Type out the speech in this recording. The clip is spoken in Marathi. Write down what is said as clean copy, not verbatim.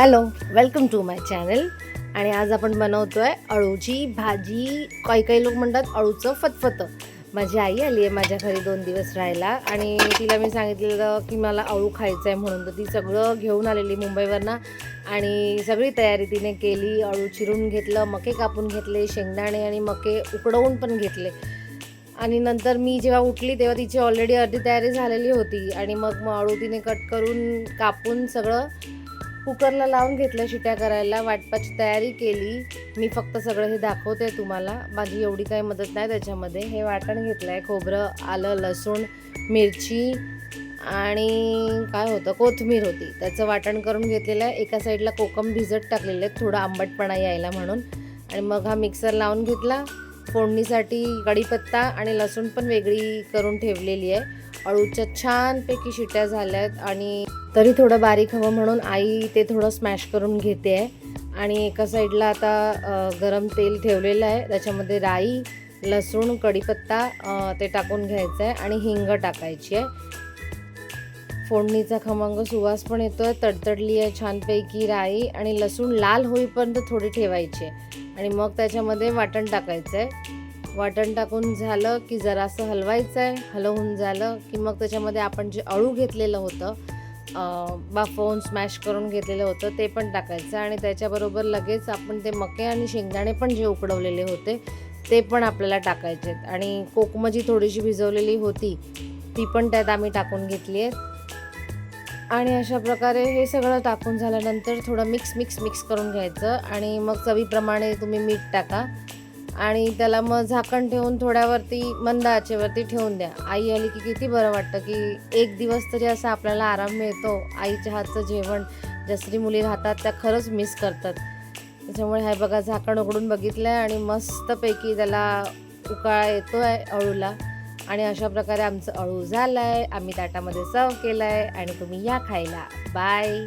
Hello, welcome to my channel. आणि आज आपण बनवतोय अळूची भाजी. काही काही लोक म्हणतात अळूचं फतफतं. माझी आई आली आहे माझ्या घरी 2 दिवस राहायला आणि तिला मी सांगितलेलं की मला अळू खायचं आहे म्हणून. तर ती सगळं घेऊन आलेली मुंबईवरनं आणि सगळी तयारी तिने केली. अळू चिरून घेतलं, मके कापून घेतले, शेंगदाणे आणि मके उकडवून पण घेतले. आणि नंतर मी जेव्हा उठली तेव्हा तिची ऑलरेडी अर्धी तयारी झालेली होती. आणि मग अळू तिने कट करून कापून सगळं कुकरला लावून घेतलं शिट्या करायला. वाटपाची तयारी केली. मी फक्त सगळं हे दाखवते तुम्हाला, माझी एवढी काही मदत नाही त्याच्यामध्ये. हे वाटण घेतलं आहे, खोबरं, आलं, लसूण, मिरची आणि काय होतं, कोथिंबीर होती, त्याचं वाटण करून घेतलेलं आहे. एका साईडला कोकम भिजत टाकलेले आहेत थोडा आंबटपणा यायला म्हणून. आणि मग हा मिक्सर लावून घेतला. फोडणीसाठी कढीपत्ता आणि लसूण पण वेगळी करून ठेवलेली आहे. अळूच्या छानपैकी शिट्या झाल्या आहेत आणि तरी थोडं बारीक हवं म्हणून आई ते थोडं स्मॅश करून घेते आहे. आणि एका साईडला आता गरम तेल ठेवलेलं आहे, त्याच्यामध्ये राई, लसूण, कढीपत्ता ते टाकून घ्यायचं आहे आणि हिंग टाकायची आहे. फोडणीचा खमंग सुवास पण येतो आहे. तडतडली आहे छानपैकी राई आणि लसूण लाल होईपर्यंत थोडी ठेवायची आहे. आणि मग त्याच्यामध्ये वाटण टाकायचं आहे. वाटण टाकून झालं की जरासं हलवायचं आहे. हलवून झालं की मग त्याच्यामध्ये आपण जे अळू घेतलेलं होतं, बाफवून स्मॅश करून घेतलेलं होतं, ते पण टाकायचं. आणि त्याच्याबरोबर लगेच आपण ते मके आणि शेंगदाणे पण जे उकडवलेले होते ते पण आपल्याला टाकायचे आहेत. आणि कोकम जी थोडीशी भिजवलेली होती ती पण त्यात आम्ही टाकून घेतली आहे. आणि अशा प्रकारे हे सगळं टाकून झाल्यानंतर थोडं मिक्स करून घ्यायचं. आणि मग चवीप्रमाणे तुम्ही मीठ टाका आणि त्याला मग झाकण ठेवून थोड्यावरती मंद आचेवरती ठेवून द्या. आई आली की किती बरं वाटतं की एक दिवस तरी असा आपल्याला आराम मिळतो. आईच्या हातचं जेवण ज्या स्त्री मुली राहतात त्या खरंच मिस करतात. त्याच्यामुळे हे बघा, झाकण उघडून बघितलं आहे आणि मस्तपैकी त्याला उकाळा येतो आहे अळूला. आणि अशा प्रकारे आमचं अळू झालं आहे. आम्ही ताटामध्ये सर्व केलं आहे आणि तुम्ही या खायला. बाय.